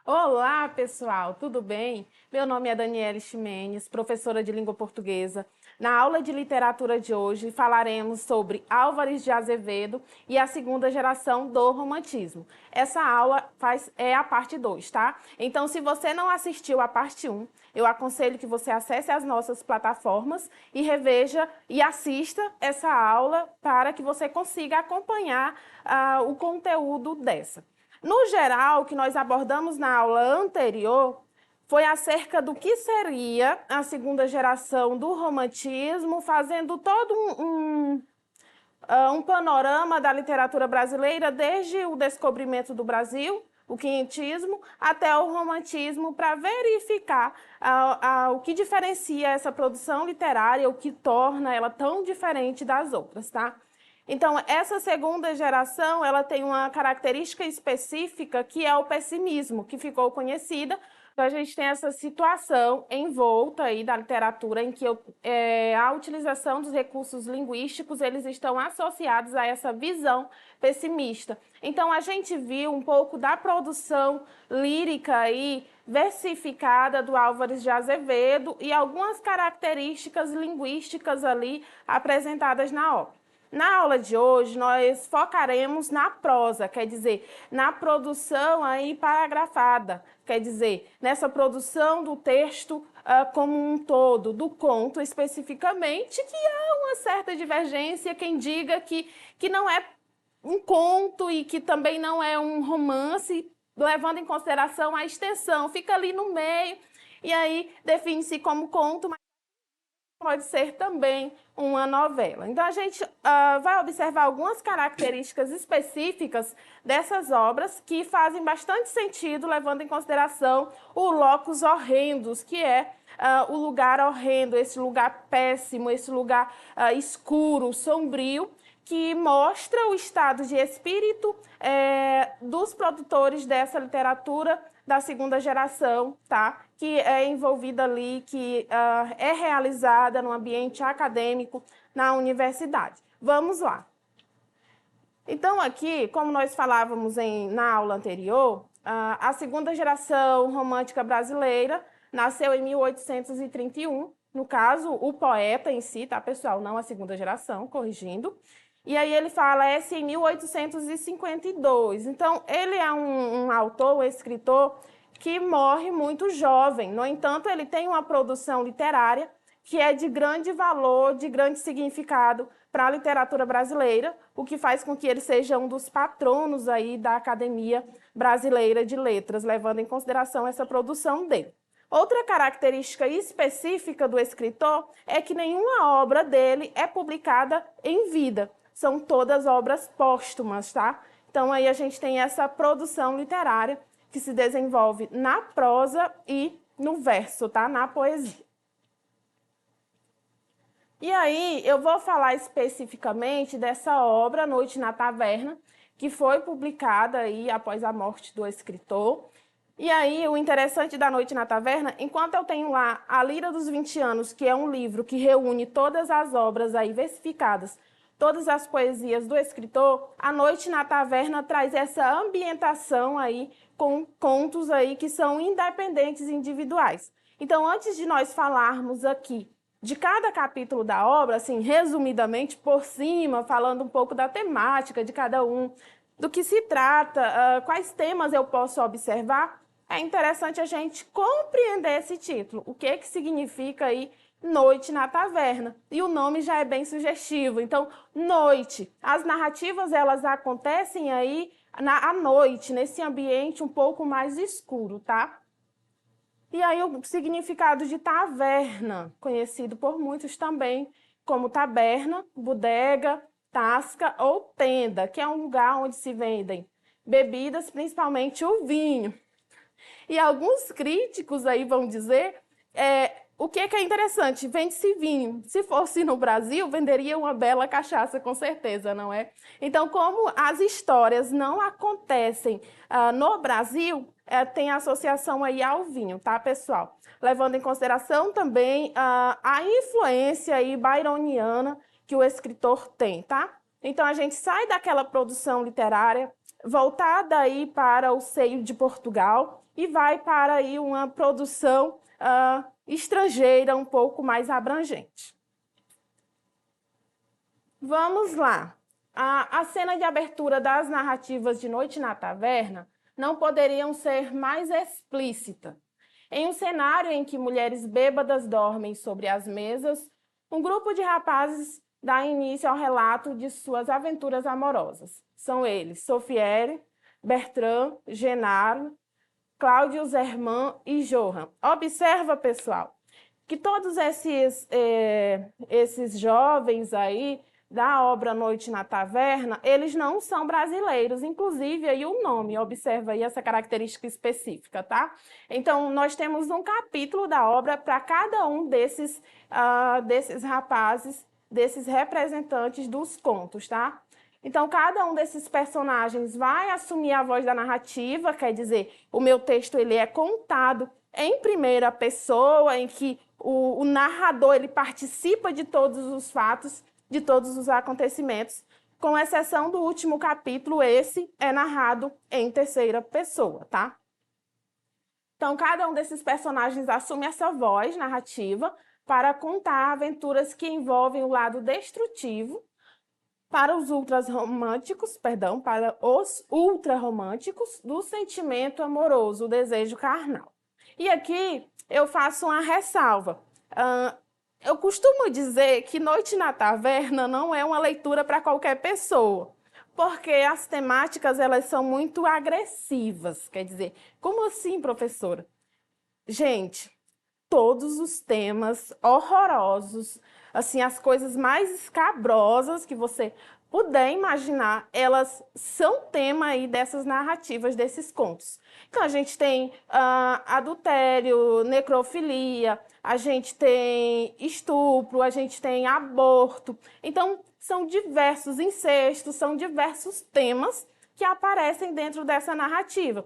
Olá, pessoal, tudo bem? Meu nome é Daniele Ximenes, professora de língua portuguesa. Na aula de literatura de hoje falaremos sobre Álvares de Azevedo e a segunda geração do romantismo. Essa aula é a parte 2, tá? Então, se você não assistiu a parte 1, eu aconselho que você acesse as nossas plataformas e reveja e assista essa aula para que você consiga acompanhar o conteúdo dessa. No geral, o que nós abordamos na aula anterior foi acerca do que seria a segunda geração do romantismo, fazendo todo um panorama da literatura brasileira, desde o descobrimento do Brasil, o quinhentismo, até o romantismo, para verificar o que diferencia essa produção literária, o que torna ela tão diferente das outras, tá? Então, essa segunda geração, ela tem uma característica específica que é o pessimismo, que ficou conhecida. Então, a gente tem essa situação envolta aí da literatura em que a utilização dos recursos linguísticos, eles estão associados a essa visão pessimista. Então, a gente viu um pouco da produção lírica aí, versificada do Álvares de Azevedo e algumas características linguísticas ali apresentadas na obra. Na aula de hoje, nós focaremos na prosa, quer dizer, na produção aí paragrafada, quer dizer, nessa produção do texto como um todo, do conto especificamente, que há uma certa divergência, quem diga que não é um conto e que também não é um romance, levando em consideração a extensão, fica ali no meio, e aí define-se como conto, mas pode ser também uma novela. Então, a gente vai observar algumas características específicas dessas obras que fazem bastante sentido, levando em consideração o locus horrendus, que é o lugar horrendo, esse lugar péssimo, esse lugar escuro, sombrio, que mostra o estado de espírito dos produtores dessa literatura da segunda geração, tá? Que é envolvida ali, que é realizada no ambiente acadêmico na universidade. Vamos lá. Então, aqui, como nós falávamos na aula anterior, a segunda geração romântica brasileira nasceu em 1831. No caso, o poeta em si, tá, pessoal? Não a segunda geração, corrigindo. E aí ele fala essa em 1852. Então, ele é um autor, um escritor que morre muito jovem. No entanto, ele tem uma produção literária que é de grande valor, de grande significado para a literatura brasileira, o que faz com que ele seja um dos patronos aí da Academia Brasileira de Letras, levando em consideração essa produção dele. Outra característica específica do escritor é que nenhuma obra dele é publicada em vida. São todas obras póstumas, tá? Então, aí a gente tem essa produção literária que se desenvolve na prosa e no verso, tá? Na poesia. E aí, eu vou falar especificamente dessa obra, Noite na Taverna, que foi publicada aí após a morte do escritor. E aí, o interessante da Noite na Taverna, enquanto eu tenho lá A Lira dos 20 Anos, que é um livro que reúne todas as obras aí versificadas, todas as poesias do escritor, A Noite na Taverna traz essa ambientação aí com contos aí que são independentes e individuais. Então, antes de nós falarmos aqui de cada capítulo da obra, assim, resumidamente, por cima, falando um pouco da temática de cada um, do que se trata, quais temas eu posso observar, é interessante a gente compreender esse título, o que significa aí Noite na Taverna. E o nome já é bem sugestivo. Então, noite. As narrativas, elas acontecem aí à noite, nesse ambiente um pouco mais escuro, tá? E aí o significado de taverna, conhecido por muitos também como taberna, bodega, tasca ou tenda, que é um lugar onde se vendem bebidas, principalmente o vinho. E alguns críticos aí vão dizer o que é interessante? Vende-se vinho. Se fosse no Brasil, venderia uma bela cachaça, com certeza, não é? Então, como as histórias não acontecem no Brasil, tem associação aí ao vinho, tá, pessoal? Levando em consideração também a influência aí byroniana que o escritor tem, tá? Então, a gente sai daquela produção literária voltada aí para o seio de Portugal e vai para aí uma produção estrangeira um pouco mais abrangente. Vamos lá. A cena de abertura das narrativas de Noite na Taverna não poderiam ser mais explícita. Em um cenário em que mulheres bêbadas dormem sobre as mesas, um grupo de rapazes dá início ao relato de suas aventuras amorosas. São eles Sofiere, Bertrand, Genaro, Cláudio, Zerman e Johan. Observa, pessoal, que todos esses jovens aí da obra Noite na Taverna, eles não são brasileiros, inclusive aí o nome, observa aí essa característica específica, tá? Então, nós temos um capítulo da obra para cada um desses rapazes, desses representantes dos contos, tá? Então, cada um desses personagens vai assumir a voz da narrativa, quer dizer, o meu texto ele é contado em primeira pessoa, em que o narrador ele participa de todos os fatos, de todos os acontecimentos, com exceção do último capítulo, esse é narrado em terceira pessoa, tá? Então, cada um desses personagens assume essa voz narrativa para contar aventuras que envolvem o lado destrutivo para os ultrarromânticos do sentimento amoroso, o desejo carnal. E aqui eu faço uma ressalva. Eu costumo dizer que Noite na Taverna não é uma leitura para qualquer pessoa, porque as temáticas elas são muito agressivas. Quer dizer, como assim, professora? Gente, todos os temas horrorosos, assim, as coisas mais escabrosas que você puder imaginar, elas são tema aí dessas narrativas, desses contos. Então, a gente tem adultério, necrofilia, a gente tem estupro, a gente tem aborto. Então, são diversos incestos, são diversos temas que aparecem dentro dessa narrativa.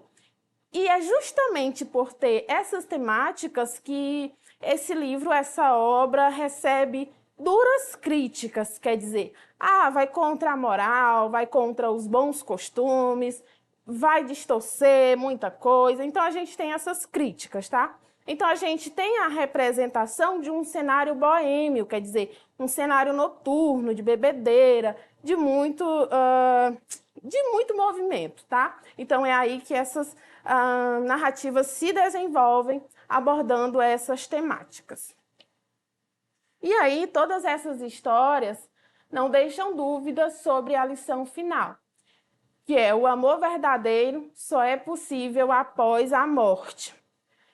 E é justamente por ter essas temáticas que esse livro, essa obra, recebe duras críticas, quer dizer, vai contra a moral, vai contra os bons costumes, vai distorcer muita coisa. Então, a gente tem essas críticas, tá? Então, a gente tem a representação de um cenário boêmio, quer dizer, um cenário noturno, de bebedeira, de muito movimento, tá? Então, é aí que essas narrativas se desenvolvem abordando essas temáticas. E aí, todas essas histórias não deixam dúvidas sobre a lição final, que é o amor verdadeiro só é possível após a morte.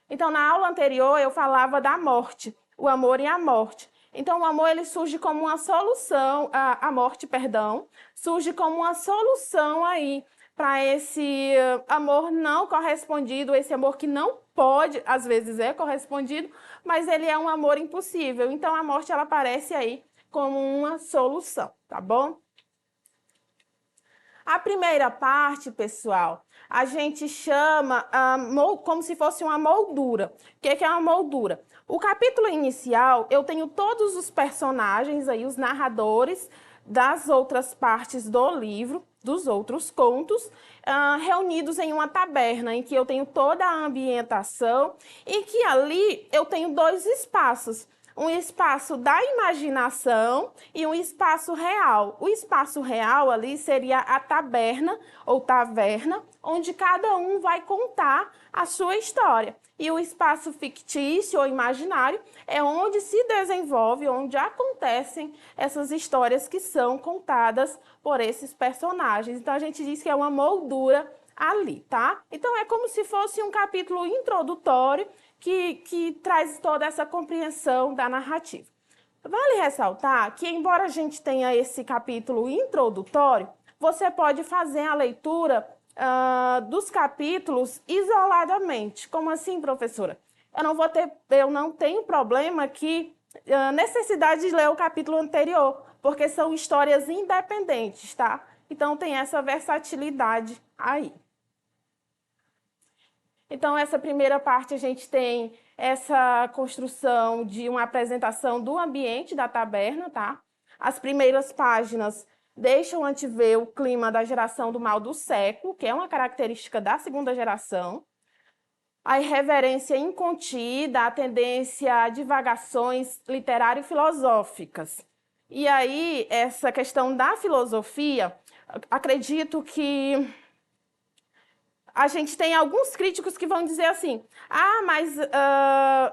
Então, na aula anterior, eu falava da morte, o amor e a morte. Então, o amor ele surge como uma solução, a morte, perdão, surge como uma solução aí para esse amor não correspondido, esse amor que não pode, às vezes é correspondido, mas ele é um amor impossível. Então, a morte ela aparece aí como uma solução, tá bom? A primeira parte, pessoal, a gente chama como se fosse uma moldura. O que é uma moldura? O capítulo inicial, eu tenho todos os personagens aí, os narradores das outras partes do livro, dos outros contos, reunidos em uma taberna, em que eu tenho toda a ambientação e que ali eu tenho dois espaços. Um espaço da imaginação e um espaço real. O espaço real ali seria a taberna ou taverna, onde cada um vai contar a sua história. E o espaço fictício ou imaginário é onde se desenvolve, onde acontecem essas histórias que são contadas por esses personagens. Então, a gente diz que é uma moldura ali, tá? Então, é como se fosse um capítulo introdutório que traz toda essa compreensão da narrativa. Vale ressaltar que, embora a gente tenha esse capítulo introdutório, você pode fazer a leitura dos capítulos isoladamente. Como assim, professora? eu não tenho problema aqui, necessidade de ler o capítulo anterior, porque são histórias independentes, tá? Então, tem essa versatilidade aí. Então, essa primeira parte, a gente tem essa construção de uma apresentação do ambiente da taberna, tá? As primeiras páginas deixam antever o clima da geração do mal do século, que é uma característica da segunda geração. A irreverência incontida, a tendência a divagações literário-filosóficas. E aí, essa questão da filosofia, acredito que a gente tem alguns críticos que vão dizer assim, mas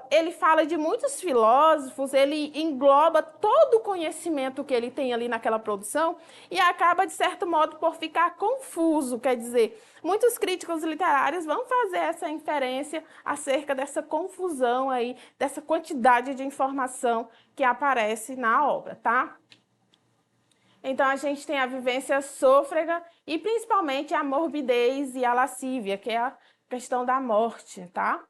ele fala de muitos filósofos, ele engloba todo o conhecimento que ele tem ali naquela produção e acaba, de certo modo, por ficar confuso. Quer dizer, muitos críticos literários vão fazer essa inferência acerca dessa confusão aí, dessa quantidade de informação que aparece na obra, tá? Então, a gente tem a vivência sôfrega e, principalmente, a morbidez e a lascívia, que é a questão da morte, tá?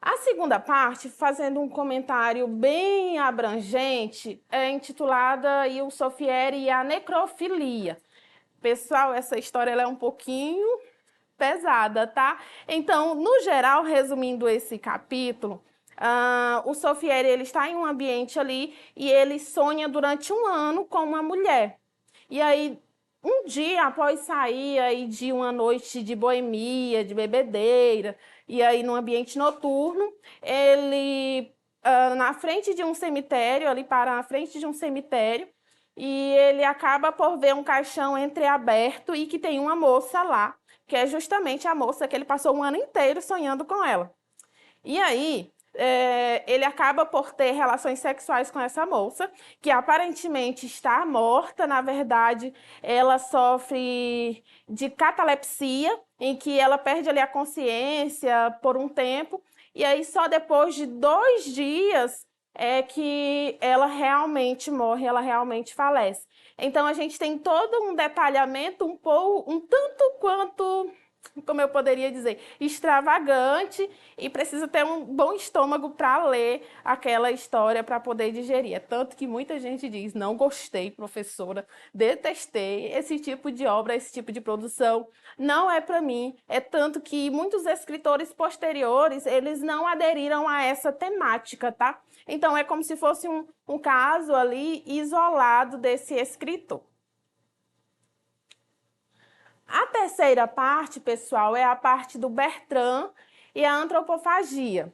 A segunda parte, fazendo um comentário bem abrangente, é intitulada Il Soffiere e a necrofilia. Pessoal, essa história ela é um pouquinho pesada, tá? Então, no geral, resumindo esse capítulo, o Soffiere ele está em um ambiente ali e ele sonha durante um ano com uma mulher. E aí, um dia após sair aí de uma noite de boemia, de bebedeira, e aí no ambiente noturno, ele na frente de um cemitério, ali para na frente de um cemitério, e ele acaba por ver um caixão entreaberto e que tem uma moça lá, que é justamente a moça que ele passou um ano inteiro sonhando com ela. E aí, ele acaba por ter relações sexuais com essa moça, que aparentemente está morta. Na verdade, ela sofre de catalepsia, em que ela perde ali a consciência por um tempo, e aí só depois de 2 dias é que ela realmente morre, ela realmente falece. Então, a gente tem todo um detalhamento um tanto quanto, como eu poderia dizer, extravagante, e precisa ter um bom estômago para ler aquela história para poder digerir. É tanto que muita gente diz, não gostei, professora, detestei esse tipo de obra, esse tipo de produção, não é para mim. É tanto que muitos escritores posteriores, eles não aderiram a essa temática, tá? Então, é como se fosse um caso ali isolado desse escritor. A terceira parte, pessoal, é a parte do Bertrand e a antropofagia.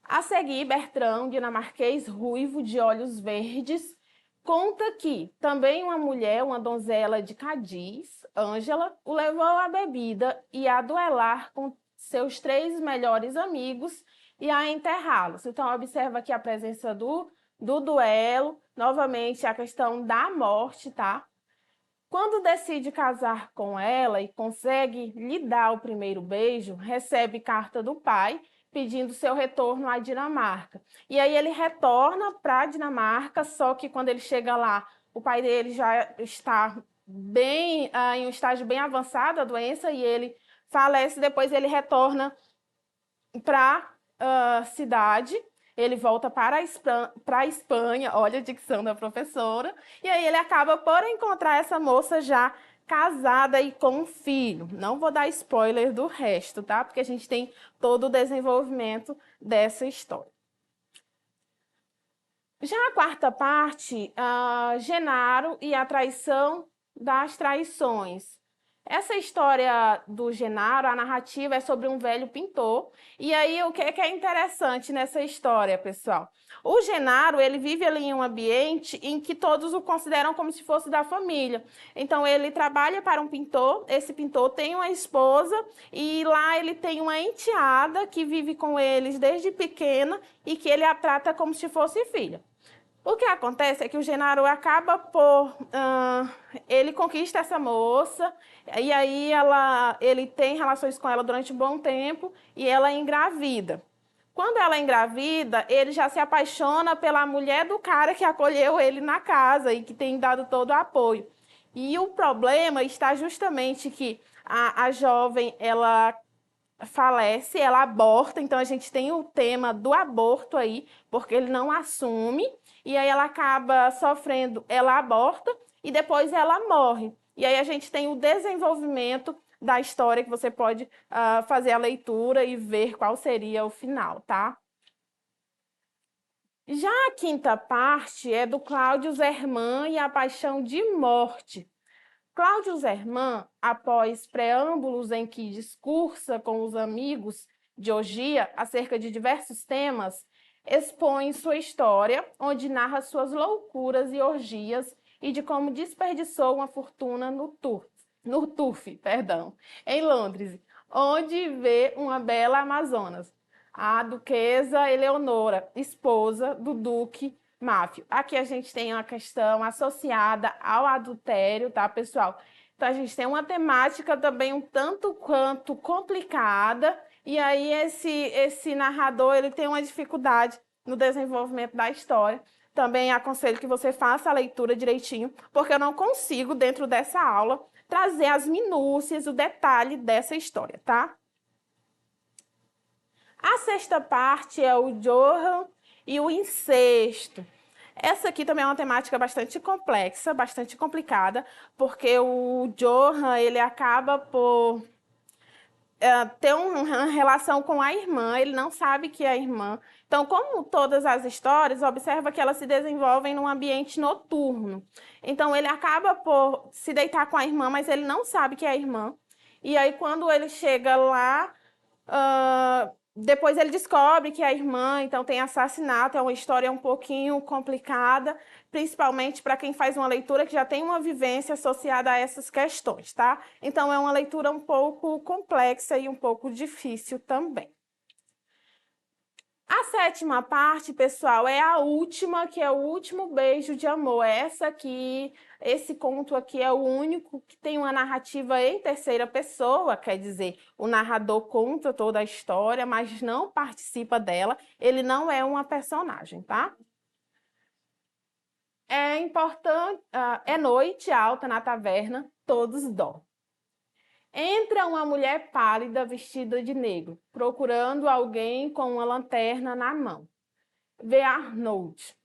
A seguir, Bertrand, um dinamarquês ruivo de olhos verdes, conta que também uma mulher, uma donzela de Cádiz, Ângela, o levou à bebida e a duelar com seus 3 melhores amigos e a enterrá-los. Então, observa aqui a presença do duelo, novamente a questão da morte, tá? Quando decide casar com ela e consegue lhe dar o primeiro beijo, recebe carta do pai pedindo seu retorno à Dinamarca. E aí ele retorna para a Dinamarca, só que quando ele chega lá, o pai dele já está bem em um estágio bem avançado da doença e ele falece. Depois ele retorna para a cidade. Ele volta para a Espanha, olha a dicção da professora, e aí ele acaba por encontrar essa moça já casada e com um filho. Não vou dar spoiler do resto, tá? Porque a gente tem todo o desenvolvimento dessa história. Já a quarta parte, Genaro e a traição das traições. Essa história do Genaro, a narrativa é sobre um velho pintor. E aí, o que é interessante nessa história, pessoal? O Genaro, ele vive ali em um ambiente em que todos o consideram como se fosse da família. Então, ele trabalha para um pintor, esse pintor tem uma esposa e lá ele tem uma enteada que vive com eles desde pequena e que ele a trata como se fosse filha. O que acontece é que o Genaro acaba por... ele conquista essa moça, e aí ele tem relações com ela durante um bom tempo, e ela engravida. Quando ela engravida, ele já se apaixona pela mulher do cara que acolheu ele na casa e que tem dado todo o apoio. E o problema está justamente que a jovem, ela falece, ela aborta, então a gente tem o tema do aborto aí, porque ele não assume, e aí ela acaba sofrendo, ela aborta e depois ela morre. E aí a gente tem o desenvolvimento da história, que você pode fazer a leitura e ver qual seria o final, tá? Já a quinta parte é do Cláudio Zerman e a Paixão de Morte. Cláudio Zerman, após preâmbulos em que discursa com os amigos de Ogia acerca de diversos temas, expõe sua história, onde narra suas loucuras e orgias e de como desperdiçou uma fortuna no turf, em Londres, onde vê uma bela Amazonas, a duquesa Eleonora, esposa do duque Máfio. Aqui a gente tem uma questão associada ao adultério, tá, pessoal? Então a gente tem uma temática também um tanto quanto complicada, e aí esse narrador ele tem uma dificuldade no desenvolvimento da história. Também aconselho que você faça a leitura direitinho, porque eu não consigo, dentro dessa aula, trazer as minúcias, o detalhe dessa história, tá? A sexta parte é o Johann e o incesto. Essa aqui também é uma temática bastante complexa, bastante complicada, porque o Johann, ele acaba por ter uma relação com a irmã, ele não sabe que é a irmã. Então, como todas as histórias, observa que elas se desenvolvem num ambiente noturno. Então, ele acaba por se deitar com a irmã, mas ele não sabe que é a irmã. E aí, quando ele chega lá, depois ele descobre que é a irmã, então tem assassinato, é uma história um pouquinho complicada, principalmente para quem faz uma leitura que já tem uma vivência associada a essas questões, tá? Então é uma leitura um pouco complexa e um pouco difícil também. A sétima parte, pessoal, é a última, que é o último beijo de amor. Essa aqui, esse conto aqui é o único que tem uma narrativa em terceira pessoa, quer dizer, o narrador conta toda a história, mas não participa dela, ele não é uma personagem, tá? É importante, é noite alta na taverna, todos dormem. Entra uma mulher pálida vestida de negro, procurando alguém com uma lanterna na mão. Vê Arnold.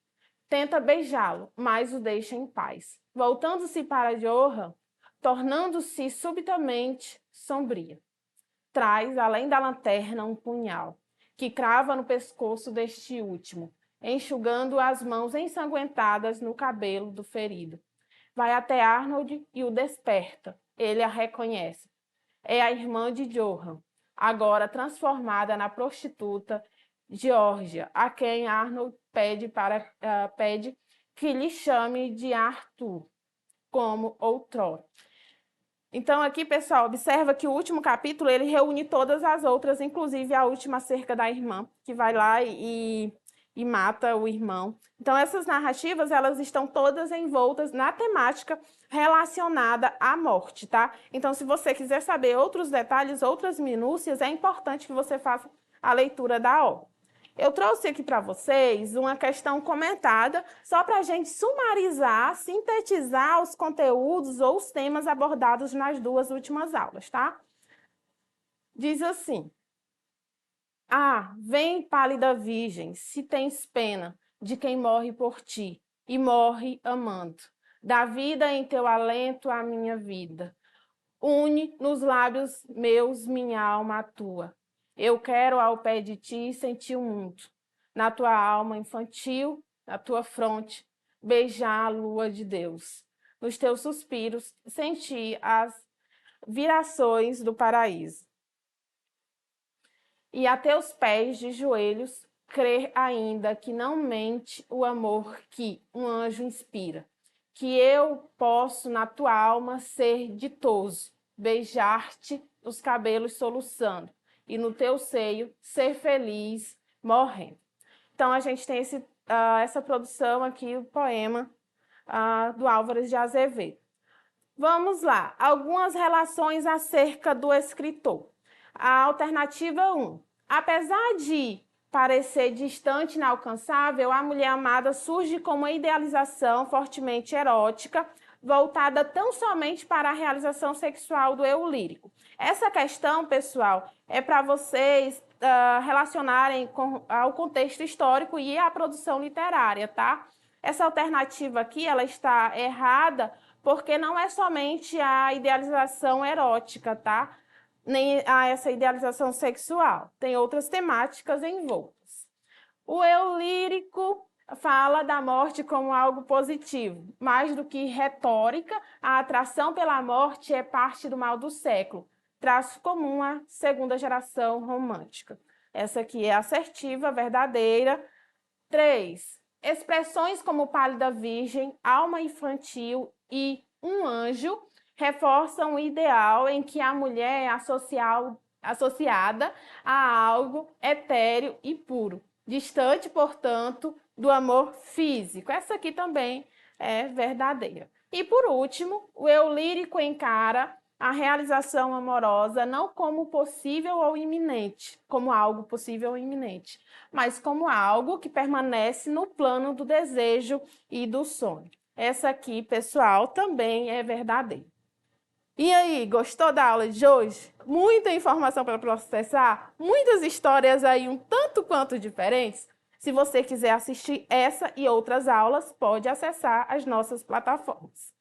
Tenta beijá-lo, mas o deixa em paz. Voltando-se para Johann, tornando-se subitamente sombria. Traz, além da lanterna, um punhal, que crava no pescoço deste último, enxugando as mãos ensanguentadas no cabelo do ferido. Vai até Arnold e o desperta. Ele a reconhece. É a irmã de Johann, agora transformada na prostituta Geórgia, a quem Arnold pede que lhe chame de Arthur, como outrora. Então aqui, pessoal, observa que o último capítulo ele reúne todas as outras, inclusive a última acerca da irmã, que vai lá e mata o irmão. Então essas narrativas, elas estão todas envoltas na temática relacionada à morte, tá? Então se você quiser saber outros detalhes, outras minúcias, é importante que você faça a leitura da obra. Eu trouxe aqui para vocês uma questão comentada, só para a gente sumarizar, sintetizar os conteúdos ou os temas abordados nas duas últimas aulas, tá? Diz assim: vem, pálida virgem, se tens pena de quem morre por ti, e morre amando. Dá vida em teu alento à minha vida. Une nos lábios meus minha alma à tua. Eu quero ao pé de ti sentir o mundo. Na tua alma infantil, na tua fronte, beijar a lua de Deus. Nos teus suspiros, sentir as virações do paraíso. E a teus pés de joelhos, crer ainda que não mente o amor que um anjo inspira. Que eu posso na tua alma ser ditoso, beijar-te os cabelos soluçando, e no teu seio ser feliz morrendo. Então, a gente tem essa produção aqui, o poema do Álvares de Azevedo. Vamos lá, algumas relações acerca do escritor. A alternativa 1. Apesar de parecer distante e inalcançável, a mulher amada surge como uma idealização fortemente erótica voltada tão somente para a realização sexual do eu lírico. Essa questão, pessoal, é para vocês relacionarem ao contexto histórico e à produção literária, tá? Essa alternativa aqui, ela está errada porque não é somente a idealização erótica, tá? Nem essa idealização sexual. Tem outras temáticas envoltas. O eu lírico fala da morte como algo positivo. Mais do que retórica, a atração pela morte é parte do mal do século, traço comum à segunda geração romântica. Essa aqui é assertiva, verdadeira. 3. Expressões como pálida virgem, alma infantil e um anjo reforçam o ideal em que a mulher é associada a algo etéreo e puro, distante, portanto, do amor físico. Essa aqui também é verdadeira. E, por último, o eu lírico encara a realização amorosa não como possível ou iminente, como algo possível ou iminente, mas como algo que permanece no plano do desejo e do sonho. Essa aqui, pessoal, também é verdadeira. E aí, gostou da aula de hoje? Muita informação para processar, muitas histórias aí um tanto quanto diferentes. Se você quiser assistir essa e outras aulas, pode acessar as nossas plataformas.